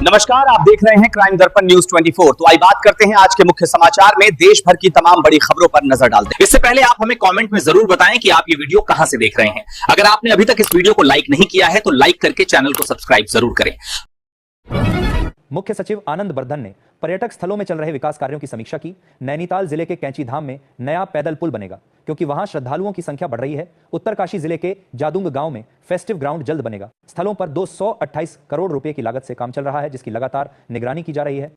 नमस्कार, आप देख रहे हैं क्राइम दर्पण न्यूज 24। तो आई बात करते हैं आज के मुख्य समाचार में। देश भर की तमाम बड़ी खबरों पर नजर डालते हैं। इससे पहले आप हमें कमेंट में जरूर बताएं कि आप ये वीडियो कहां से देख रहे हैं। अगर आपने अभी तक इस वीडियो को लाइक नहीं किया है तो लाइक करके चैनल को सब्सक्राइब जरूर करें। मुख्य सचिव आनंद बर्धन ने पर्यटक स्थलों में चल रहे विकास कार्यों की समीक्षा की। नैनीताल जिले के कैंची धाम में नया पैदल पुल बनेगा क्योंकि वहां श्रद्धालुओं की संख्या बढ़ रही है। उत्तरकाशी जिले के जादुंग गांव में फेस्टिव ग्राउंड जल्द बनेगा। स्थलों पर 228 करोड़ रुपए की लागत से काम चल रहा है, जिसकी लगातार निगरानी की जा रही है।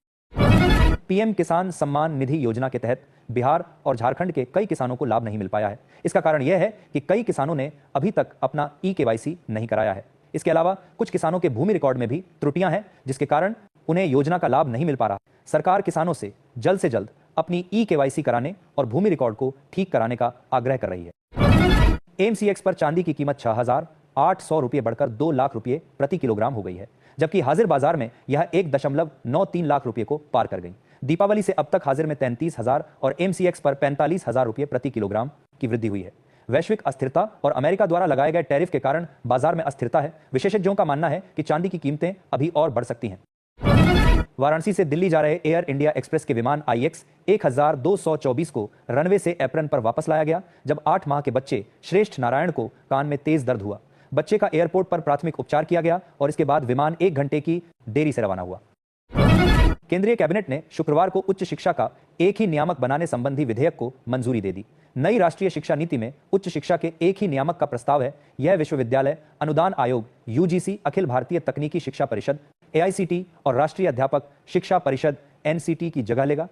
पीएम किसान सम्मान निधि योजना के तहत बिहार और झारखंड के कई किसानों को लाभ नहीं मिल पाया है। इसका कारण यह है कि कई किसानों ने अभी तक अपना ई-केवाईसी नहीं कराया है। इसके अलावा कुछ किसानों के भूमि रिकॉर्ड में भी त्रुटियां हैं, जिसके कारण उन्हें योजना का लाभ नहीं मिल पा रहा। सरकार किसानों से जल्द अपनी ई-केवाईसी कराने और भूमि रिकॉर्ड को ठीक कराने का आग्रह कर रही है। एमसीएक्स पर चांदी की कीमत 6,800 रुपये बढ़कर 2 लाख रुपये प्रति किलोग्राम हो गई है, जबकि हाजिर बाजार में यह 1.93 लाख रुपये को पार कर गई। दीपावली से अब तक हाजिर में 33,000 और एमसीएक्स पर 45,000 रुपये प्रति किलोग्राम की वृद्धि हुई है। वैश्विक अस्थिरता और अमेरिका द्वारा लगाए गए टैरिफ के कारण बाजार में अस्थिरता है। विशेषज्ञों का मानना है कि चांदी की कीमतें अभी और बढ़ सकती हैं। वाराणसी से दिल्ली जा रहे एयर इंडिया एक्सप्रेस के विमान IX 1224 को रनवे से एप्रन पर वापस लाया गया, जब 8 माह के बच्चे श्रेष्ठ नारायण को कान में तेज दर्द हुआ। बच्चे का एयरपोर्ट पर प्राथमिक उपचार किया गया और इसके बाद विमान 1 घंटे की देरी से रवाना हुआ। केंद्रीय कैबिनेट ने शुक्रवार को उच्च शिक्षा का एक ही नियामक बनाने संबंधी विधेयक को मंजूरी दे दी। नई राष्ट्रीय शिक्षा नीति में उच्च शिक्षा के एक ही नियामक का प्रस्ताव है। यह विश्वविद्यालय अनुदान आयोग UGC, अखिल भारतीय तकनीकी शिक्षा परिषद AICT और राष्ट्रीय अध्यापक शिक्षा परिषद NCT की जगह लेगा।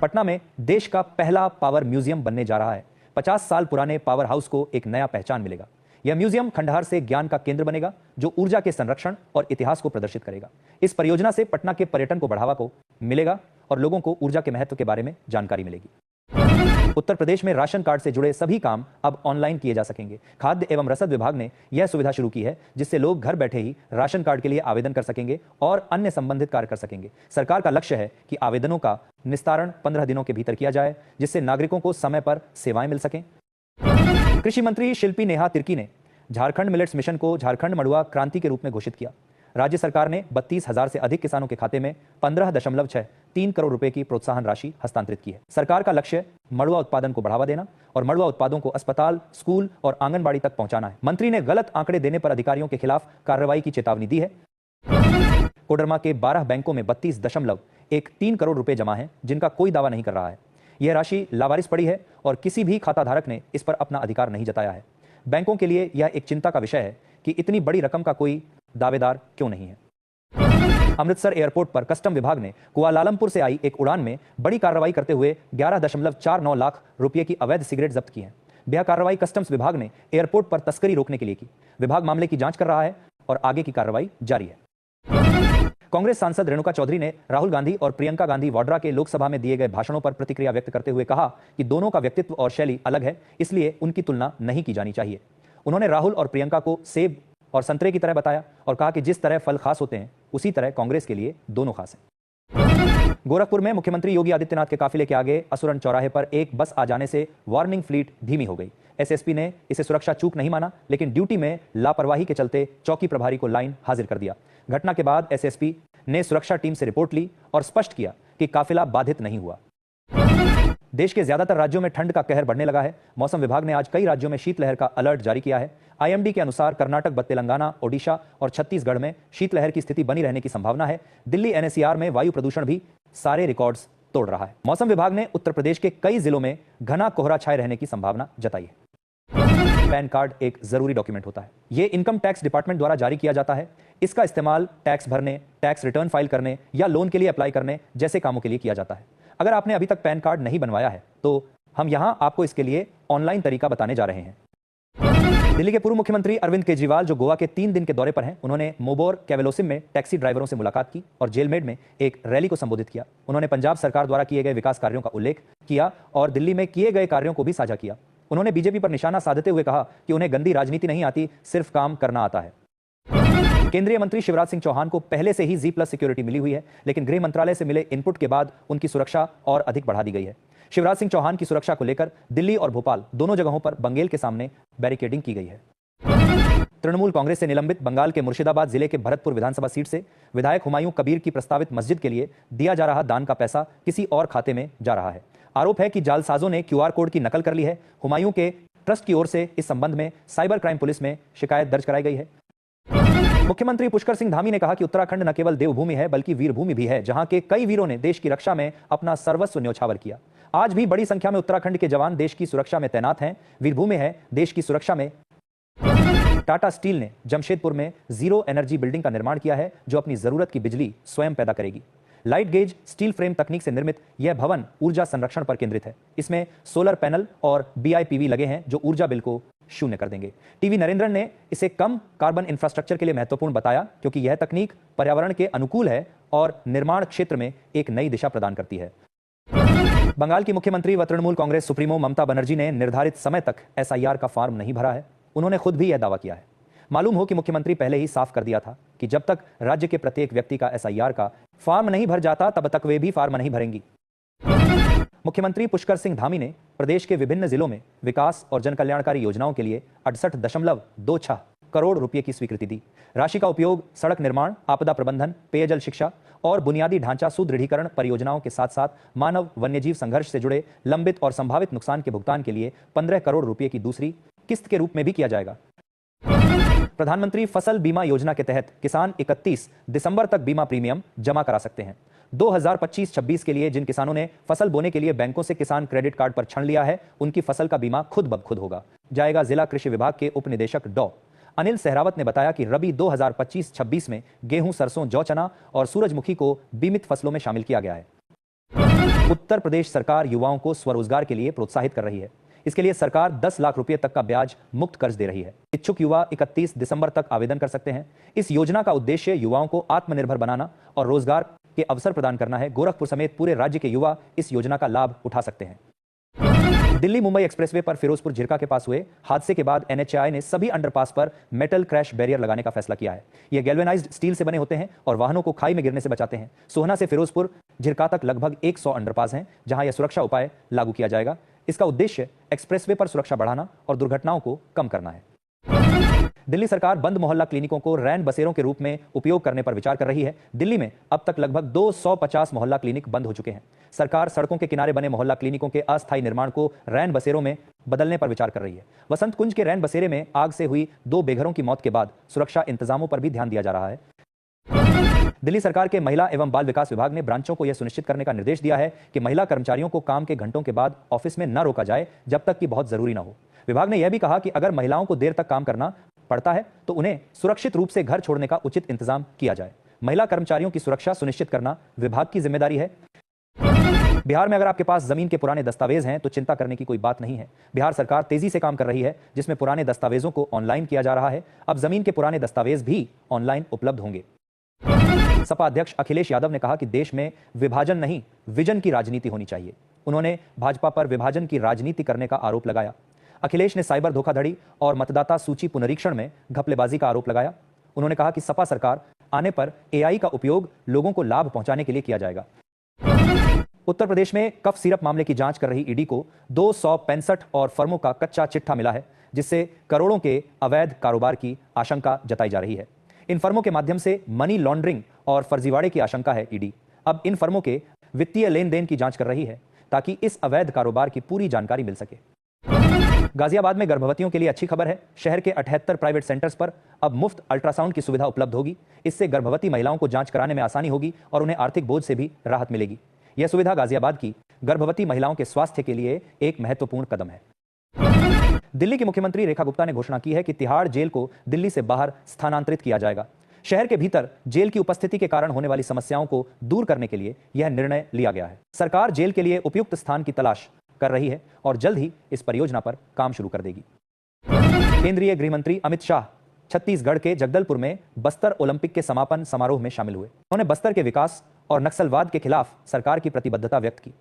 पटना में देश का पहला पावर म्यूजियम बनने जा रहा है। 50 साल पुराने पावर हाउस को एक नया पहचान मिलेगा। यह म्यूजियम खंडहर से ज्ञान का केंद्र बनेगा, जो ऊर्जा के संरक्षण और इतिहास को प्रदर्शित करेगा। इस परियोजना से पटना के पर्यटन को बढ़ावा को मिलेगा और लोगों को ऊर्जा के महत्व के बारे में जानकारी मिलेगी। उत्तर प्रदेश में राशन कार्ड से जुड़े सभी काम अब ऑनलाइन किए जा सकेंगे। खाद्य एवं रसद विभाग ने यह सुविधा शुरू की है, जिससे लोग घर बैठे ही राशन कार्ड के लिए आवेदन कर सकेंगे और अन्य संबंधित कार्य कर सकेंगे। सरकार का लक्ष्य है कि आवेदनों का निस्तारण 15 दिनों के भीतर किया जाए, जिससे नागरिकों को समय पर सेवाएं मिल सकें। कृषि मंत्री शिल्पी नेहा तिर्की ने झारखंड मिलेट्स मिशन को झारखंड मड़ुआ क्रांति के रूप में घोषित किया। राज्य सरकार ने 32,000 से अधिक किसानों के खाते में 15.63 करोड़ रुपए की प्रोत्साहन राशि हस्तांतरित की है। सरकार का लक्ष्य मड़ुआ उत्पादन को बढ़ावा देना और मड़ुआ उत्पादों को अस्पताल, स्कूल और आंगनबाड़ी तक पहुंचाना है। मंत्री ने गलत आंकड़े देने पर अधिकारियों के खिलाफ कार्रवाई की चेतावनी दी है। कोडरमा के 12 बैंकों में 32.13 करोड़ रुपए जमा है, जिनका कोई दावा नहीं कर रहा है। यह राशि लावारिस पड़ी है और किसी भी खाताधारक ने इस पर अपना अधिकार नहीं जताया है। बैंकों के लिए यह एक चिंता का विषय है कि इतनी बड़ी रकम का कोई दावेदार क्यों नहीं है। अमृतसर एयरपोर्ट पर कस्टम विभाग ने कुआलालंपुर से आई एक उड़ान में बड़ी कार्रवाई करते हुए 11.49 लाख रुपए की अवैध सिगरेट जब्त की है। यह कार्रवाई कस्टम्स विभाग ने एयरपोर्ट पर तस्करी रोकने के लिए की। विभाग मामले की जांच कर रहा है और आगे की कार्रवाई जारी है। कांग्रेस सांसद रेणुका चौधरी ने राहुल गांधी और प्रियंका गांधी वाड्रा के लोकसभा में दिए गए भाषणों पर प्रतिक्रिया व्यक्त करते हुए कहा कि दोनों का व्यक्तित्व और शैली अलग है, इसलिए उनकी तुलना नहीं की जानी चाहिए। उन्होंने राहुल और प्रियंका को सेब और संतरे की तरह बताया और कहा कि जिस तरह फल खास होते हैं, उसी तरह कांग्रेस के लिए दोनों खास हैं। गोरखपुर में मुख्यमंत्री योगी आदित्यनाथ के काफिले के आगे असुरन चौराहे पर एक बस आ जाने से वार्निंग फ्लीट धीमी हो गई। SSP ने इसे सुरक्षा चूक नहीं माना, लेकिन ड्यूटी में लापरवाही के चलते चौकी प्रभारी को लाइन हाजिर कर दिया। घटना के बाद SSP ने सुरक्षा टीम से रिपोर्ट ली और स्पष्ट किया कि काफिला बाधित नहीं हुआ। देश के ज्यादातर राज्यों में ठंड का कहर बढ़ने लगा है। मौसम विभाग ने आज कई राज्यों में शीतलहर का अलर्ट जारी किया है। IMD के अनुसार कर्नाटक, तेलंगाना, ओडिशा और छत्तीसगढ़ में शीतलहर की स्थिति बनी रहने की संभावना है। दिल्ली NCR में वायु प्रदूषण भी सारे रिकॉर्ड्स तोड़ रहा है। मौसम विभाग ने उत्तर प्रदेश के कई जिलों में घना कोहरा छाए रहने की संभावना जताई है। पैन कार्ड एक जरूरी डॉक्यूमेंट होता है। यह इनकम टैक्स डिपार्टमेंट द्वारा जारी किया जाता है। इसका इस्तेमाल टैक्स भरने, टैक्स रिटर्न फाइल करने या लोन के लिए अप्लाई करने जैसे कामों के लिए किया जाता है। अगर आपने अभी तक पैन कार्ड नहीं बनवाया है तो हम यहां आपको इसके लिए ऑनलाइन तरीका बताने जा रहे हैं। दिल्ली के पूर्व मुख्यमंत्री अरविंद केजरीवाल, जो गोवा के 3 दिन के दौरे पर हैं, उन्होंने मोबोर कैवेलोसिम में टैक्सी ड्राइवरों से मुलाकात की और जेलमेड में एक रैली को संबोधित किया। उन्होंने पंजाब सरकार द्वारा किए गए विकास कार्यों का उल्लेख किया और दिल्ली में किए गए कार्यों को भी साझा किया। उन्होंने बीजेपी पर निशाना साधते हुए कहा कि उन्हें गंदी राजनीति नहीं आती, सिर्फ काम करना आता है। केंद्रीय मंत्री शिवराज सिंह चौहान को पहले से ही G+ सिक्योरिटी मिली हुई है, लेकिन गृह मंत्रालय से मिले इनपुट के बाद उनकी सुरक्षा और अधिक बढ़ा दी गई है। शिवराज सिंह चौहान की सुरक्षा को लेकर दिल्ली और भोपाल दोनों जगहों पर बंगेल के सामने बैरिकेडिंग की गई है। तृणमूल कांग्रेस से निलंबित बंगाल के मुर्शिदाबाद जिले के भरतपुर विधानसभा सीट से विधायक हुमायूं कबीर की प्रस्तावित मस्जिद के लिए दिया जा रहा दान का पैसा किसी और खाते में जा रहा है। आरोप है कि जालसाजों ने क्यूआर कोड की नकल कर ली है। हुमायूं के ट्रस्ट की ओर से इस संबंध में साइबर क्राइम पुलिस में शिकायत दर्ज कराई गई है। मुख्यमंत्री पुष्कर सिंह धामी ने कहा कि उत्तराखंड न केवल देवभूमि है बल्कि वीरभूमि भी है, जहां के कई वीरों ने देश की रक्षा में अपना सर्वस्व न्यौछावर किया। आज भी बड़ी संख्या में उत्तराखंड के जवान देश की सुरक्षा में तैनात हैं। वीरभूमि है देश की सुरक्षा में। टाटा स्टील ने जमशेदपुर में जीरो एनर्जी बिल्डिंग का निर्माण किया है, जो अपनी जरूरत की बिजली स्वयं पैदा करेगी। लाइट गेज स्टील फ्रेम तकनीक से निर्मित यह भवन ऊर्जा संरक्षण पर केंद्रित है। इसमें सोलर पैनल और BIPV लगे हैं, जो ऊर्जा बिल को शून्य कर देंगे। टीवी नरेंद्रन ने इसे कम कार्बन इंफ्रास्ट्रक्चर के लिए महत्वपूर्ण बताया, क्योंकि यह तकनीक पर्यावरण के अनुकूल है और निर्माण क्षेत्र में एक नई दिशा प्रदान करती है। बंगाल की मुख्यमंत्री व तृणमूल कांग्रेस सुप्रीमो ममता बनर्जी ने निर्धारित समय तक SIR का फॉर्म नहीं भरा है। उन्होंने खुद भी यह दावा किया है। मालूम हो कि मुख्यमंत्री पहले ही साफ कर दिया था कि जब तक राज्य के प्रत्येक व्यक्ति का SIR का फॉर्म नहीं भर जाता, तब तक वे भी फॉर्म नहीं भरेंगी। मुख्यमंत्री पुष्कर सिंह धामी ने प्रदेश के विभिन्न जिलों में विकास और जन कल्याणकारी योजनाओं के लिए 68.26 करोड़ रुपए की स्वीकृति दी। राशि का उपयोग सड़क निर्माण, आपदा प्रबंधन, पेयजल शिक्षा और बुनियादी ढांचा सुदृढ़ीकरण परियोजनाओं के साथ साथ मानव वन्यजीव संघर्ष से जुड़े लंबित और संभावित नुकसान के भुगतान के लिए 15 करोड़ रुपए की दूसरी किस्त के रूप में भी किया जाएगा। प्रधानमंत्री फसल बीमा योजना के तहत किसान 31 दिसंबर तक बीमा प्रीमियम जमा करा सकते हैं। 2025-26 के लिए जिन किसानों ने फसल बोने के लिए बैंकों से किसान क्रेडिट कार्ड पर छण लिया है, उनकी फसल का बीमा खुद ब खुद होगा जाएगा। जिला कृषि विभाग के उप निदेशक डॉ अनिल सहरावत ने बताया कि रबी 2025-26 में गेहूं, सरसों, जौ, चना और सूरजमुखी को बीमित फसलों में शामिल किया गया है। उत्तर प्रदेश सरकार युवाओं को स्वरोजगार के लिए प्रोत्साहित कर रही है। इसके लिए सरकार 10 लाख रुपए तक का ब्याज मुक्त कर्ज दे रही है। इच्छुक युवा 31 दिसंबर तक आवेदन कर सकते हैं। इस योजना का उद्देश्य युवाओं को आत्मनिर्भर बनाना और रोजगार के अवसर प्रदान करना है। गोरखपुर समेत पूरे राज्य के युवा इस योजना का लाभ उठा सकते हैं। दिल्ली मुंबई एक्सप्रेसवे पर फिरोजपुर झिरका के पास हुए हादसे के बाद NHAI ने सभी अंडरपास पर मेटल क्रैश बैरियर लगाने का फैसला किया है। ये गैल्वेनाइज्ड स्टील से बने होते हैं और वाहनों को खाई में गिरने से बचाते हैं। सोहना से फिरोजपुर झिरका तक लगभग 100 अंडरपास हैं, जहां यह सुरक्षा उपाय लागू किया जाएगा। इसका उद्देश्य एक्सप्रेसवे पर सुरक्षा बढ़ाना और दुर्घटनाओं को कम करना है। दिल्ली सरकार बंद मोहल्ला क्लिनिकों को रैन बसेरों के रूप में उपयोग करने पर विचार कर रही है। दिल्ली में अब तक लगभग 250 मोहल्ला क्लिनिक बंद हो चुके हैं। सरकार सड़कों के किनारे बने मोहल्ला क्लिनिकों के अस्थायी निर्माण को रैन बसेरों में बदलने पर विचार कर रही है। वसंत कुंज के रैन बसेरे में आग से हुई 2 बेघरों की मौत के बाद सुरक्षा इंतजामों पर भी ध्यान दिया जा रहा है। दिल्ली सरकार के महिला एवं बाल विकास विभाग ने ब्रांचों को यह सुनिश्चित करने का निर्देश दिया है कि महिला कर्मचारियों को काम के घंटों के बाद ऑफिस में न रोका जाए जब तक कि बहुत जरूरी न हो। विभाग ने यह भी कहा कि अगर महिलाओं को देर तक काम करना पड़ता है तो उन्हें सुरक्षित रूप से घर छोड़ने का उचित इंतजाम किया जाए। महिला कर्मचारियों की सुरक्षा सुनिश्चित करना विभाग की जिम्मेदारी है। बिहार में अगर आपके पास जमीन के पुराने दस्तावेज हैं तो चिंता करने की कोई बात नहीं है। बिहार सरकार तेजी से काम कर रही है, जिसमें पुराने दस्तावेजों को ऑनलाइन किया जा रहा है। अब जमीन के पुराने दस्तावेज भी ऑनलाइन उपलब्ध होंगे। सपा अध्यक्ष अखिलेश यादव ने कहा कि देश में विभाजन नहीं, विजन की राजनीति होनी चाहिए। उन्होंने भाजपा पर विभाजन की राजनीति करने का आरोप लगाया। अखिलेश ने साइबर धोखाधड़ी और मतदाता सूची पुनरीक्षण में घपलेबाजी का आरोप लगाया। उन्होंने कहा कि सपा सरकार आने पर AI का उपयोग लोगों को लाभ पहुंचाने के लिए किया जाएगा। उत्तर प्रदेश में कफ सिरप मामले की जांच कर रही ईडी को 265 और फर्मों का कच्चा चिट्ठा मिला है, जिससे करोड़ों के अवैध कारोबार की आशंका जताई जा रही है। इन फर्मों के माध्यम से मनी लॉन्ड्रिंग और फर्जीवाड़े की आशंका है। ईडी अब इन फर्मों के वित्तीय लेन देन की जांच कर रही है, ताकि इस अवैध कारोबार की पूरी जानकारी मिल सके। गाजियाबाद में गर्भवतियों के लिए अच्छी खबर है। शहर के 78 प्राइवेट सेंटर्स पर अब मुफ्त अल्ट्रासाउंड की सुविधा उपलब्ध होगी। इससे गर्भवती महिलाओं को जांच कराने में आसानी होगी और उन्हें आर्थिक बोझ से भी राहत मिलेगी। यह सुविधा गाजियाबाद की गर्भवती महिलाओं के स्वास्थ्य के लिए एक महत्वपूर्ण कदम है। दिल्ली की मुख्यमंत्री रेखा गुप्ता ने घोषणा की है कि तिहाड़ जेल को दिल्ली से बाहर स्थानांतरित किया जाएगा। शहर के भीतर जेल की उपस्थिति के कारण होने वाली समस्याओं को दूर करने के लिए यह निर्णय लिया गया है। सरकार जेल के लिए उपयुक्त स्थान की तलाश कर रही है और जल्द ही इस परियोजना पर काम शुरू कर देगी। केंद्रीय गृह मंत्री अमित शाह छत्तीसगढ़ के जगदलपुर में बस्तर ओलंपिक के समापन समारोह में शामिल हुए। उन्होंने बस्तर के विकास और नक्सलवाद के खिलाफ सरकार की प्रतिबद्धता व्यक्त की।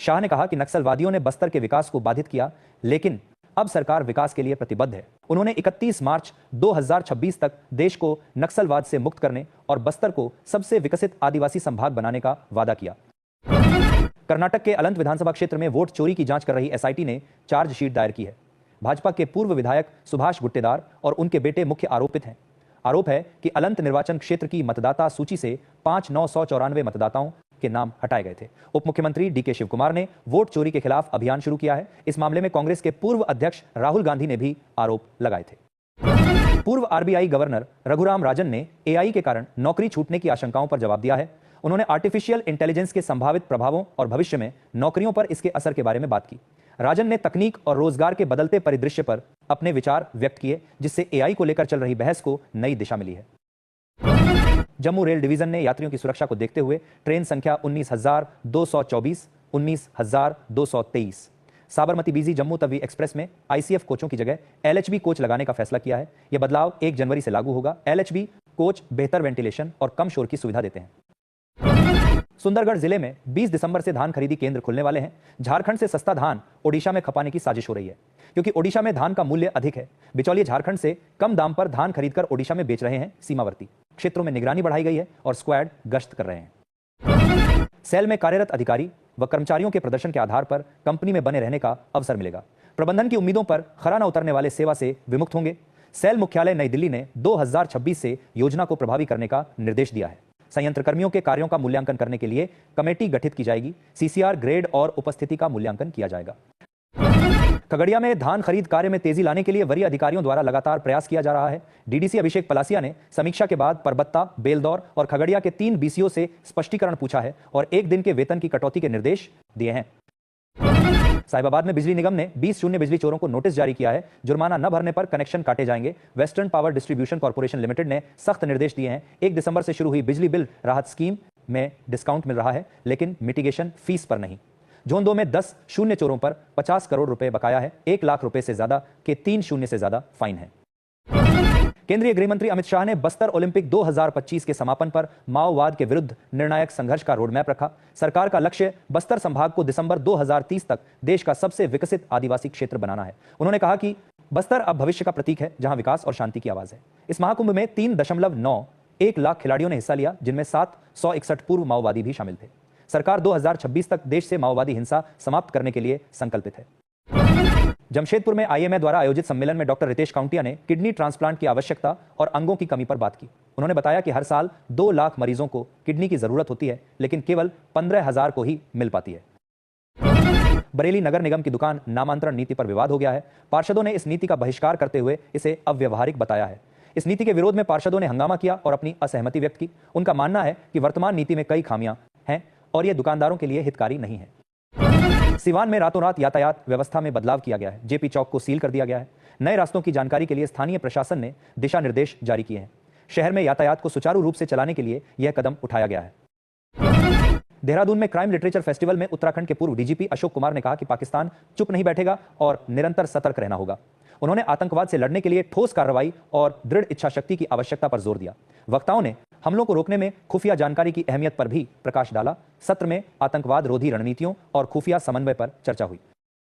शाह ने कहा कि नक्सलवादियों ने बस्तर के विकास को बाधित किया, लेकिन अब सरकार विकास के लिए प्रतिबद्ध है। उन्होंने 31 मार्च 2026 तक देश को नक्सलवाद से मुक्त करने और बस्तर को सबसे विकसित आदिवासी संभाग बनाने का वादा किया। कर्नाटक के अलंत विधानसभा क्षेत्र में वोट चोरी की जांच कर रही SIT ने चार्जशीट दायर की है। भाजपा के पूर्व विधायक सुभाष गुट्टेदार और उनके बेटे मुख्य आरोपित हैं। आरोप है कि अलंत निर्वाचन क्षेत्र की मतदाता सूची से 5,994 मतदाताओं के नाम हटाए गए थे। उप मुख्यमंत्री डीके शिव कुमार ने वोट चोरी के खिलाफ अभियान शुरू किया है। इस मामले में कांग्रेस के पूर्व अध्यक्ष राहुल गांधी ने भी आरोप लगाए थे। पूर्व आरबीआई गवर्नर रघुराम राजन ने एआई के कारण नौकरी छूटने की आशंकाओं पर जवाब दिया है। उन्होंने आर्टिफिशियल इंटेलिजेंस के संभावित प्रभावों और भविष्य में नौकरियों पर इसके असर के बारे में बात की। राजन ने तकनीक और रोजगार के बदलते परिदृश्य पर अपने विचार व्यक्त किए, जिससे एआई को लेकर चल रही बहस को नई दिशा मिली है। जम्मू रेल डिवीजन ने यात्रियों की सुरक्षा को देखते हुए ट्रेन संख्या 19,224, 19,223 साबरमती बीजी जम्मू तवी एक्सप्रेस में आईसीएफ कोचों की जगह एलएचबी कोच लगाने का फैसला किया है। यह बदलाव 1 जनवरी से लागू होगा। एलएचबी कोच बेहतर वेंटिलेशन और कम शोर की सुविधा देते हैं। सुंदरगढ़ जिले में 20 दिसंबर से धान खरीदी केंद्र खुलने वाले हैं। झारखंड से सस्ता धान ओडिशा में खपाने की साजिश हो रही है, क्योंकि ओडिशा में धान का मूल्य अधिक है। बिचौलिए झारखंड से कम दाम पर धान खरीदकर ओडिशा में बेच रहे हैं। सीमावर्ती क्षेत्रों में निगरानी बढ़ाई गई है और स्क्वाड गश्त कर रहे हैं। सेल में कार्यरत अधिकारी व कर्मचारियों के प्रदर्शन के आधार पर कंपनी में बने रहने का अवसर मिलेगा। प्रबंधन की उम्मीदों पर खरा न उतरने वाले सेवा से विमुक्त होंगे। सेल मुख्यालय नई दिल्ली ने 2026 से योजना को प्रभावी करने का निर्देश दिया है। संयंत्र कर्मियों के कार्यों का मूल्यांकन करने के लिए कमेटी गठित की जाएगी। सीसीआर ग्रेड और उपस्थिति का मूल्यांकन किया जाएगा। खगड़िया में धान खरीद कार्य में तेजी लाने के लिए वरीय अधिकारियों द्वारा लगातार प्रयास किया जा रहा है। डीडीसी अभिषेक पलासिया ने समीक्षा के बाद परबत्ता, बेलदौर और खगड़िया के 3 बीसीओ से स्पष्टीकरण पूछा है और 1 दिन के वेतन की कटौती के निर्देश दिए हैं। साहिबाबाद में बिजली निगम ने 20 शून्य बिजली चोरों को नोटिस जारी किया है। जुर्माना न भरने पर कनेक्शन काटे जाएंगे। Western power distribution corporation limited ने सख्त निर्देश दिए हैं। 1 दिसंबर से शुरू हुई बिजली बिल राहत स्कीम में डिस्काउंट मिल रहा है, लेकिन मिटिगेशन फीस पर नहीं। जोन 2 में 10 शून्य चोरों पर 50 करोड़ रुपए बकाया है। 1 लाख रुपए से ज्यादा के 3 शून्य से ज्यादा फाइन है। केंद्रीय गृह मंत्री अमित शाह ने बस्तर ओलंपिक 2025 के समापन पर माओवाद के विरुद्ध निर्णायक संघर्ष का रोडमैप रखा। सरकार का लक्ष्य बस्तर संभाग को दिसंबर 2030 तक देश का सबसे विकसित आदिवासी क्षेत्र बनाना है। उन्होंने कहा कि बस्तर अब भविष्य का प्रतीक है, जहां विकास और शांति की आवाज है। इस महाकुंभ में 3.91 लाख खिलाड़ियों ने हिस्सा लिया, जिनमें 761 पूर्व माओवादी भी शामिल थे। सरकार 2026 तक देश से माओवादी हिंसा समाप्त करने के लिए संकल्पित है। जमशेदपुर में आईएमए द्वारा आयोजित सम्मेलन में डॉक्टर रितेश काउंटिया ने किडनी ट्रांसप्लांट की आवश्यकता और अंगों की कमी पर बात की। उन्होंने बताया कि हर साल 2 लाख मरीजों को किडनी की जरूरत होती है, लेकिन केवल 15,000 को ही मिल पाती है। बरेली नगर निगम की दुकान नामांतरण नीति पर विवाद हो गया है। पार्षदों ने इस नीति का बहिष्कार करते हुए इसे अव्यवहारिक बताया है। इस नीति के विरोध में पार्षदों ने हंगामा किया और अपनी असहमति व्यक्त की। उनका मानना है कि वर्तमान नीति में कई खामियां हैं और यह दुकानदारों के लिए हितकारी नहीं है। सिवान में रातों रात यातायात व्यवस्था में बदलाव किया गया है। जेपी चौक को सील कर दिया गया है। नए रास्तों की जानकारी के लिए स्थानीय प्रशासन ने दिशा निर्देश जारी किए हैं। शहर में यातायात को सुचारू रूप से चलाने के लिए यह कदम उठाया गया है। देहरादून में क्राइम लिटरेचर फेस्टिवल में उत्तराखंड के पूर्व डीजीपी अशोक कुमार ने कहा कि पाकिस्तान चुप नहीं बैठेगा और निरंतर सतर्क रहना होगा। उन्होंने आतंकवाद से लड़ने के लिए ठोस कार्रवाई और दृढ़ इच्छा शक्ति की आवश्यकता पर जोर दिया। वक्ताओं ने हमलों को रोकने में खुफिया जानकारी की अहमियत पर भी प्रकाश डाला। सत्र में आतंकवाद रोधी रणनीतियों और खुफिया समन्वय पर चर्चा हुई।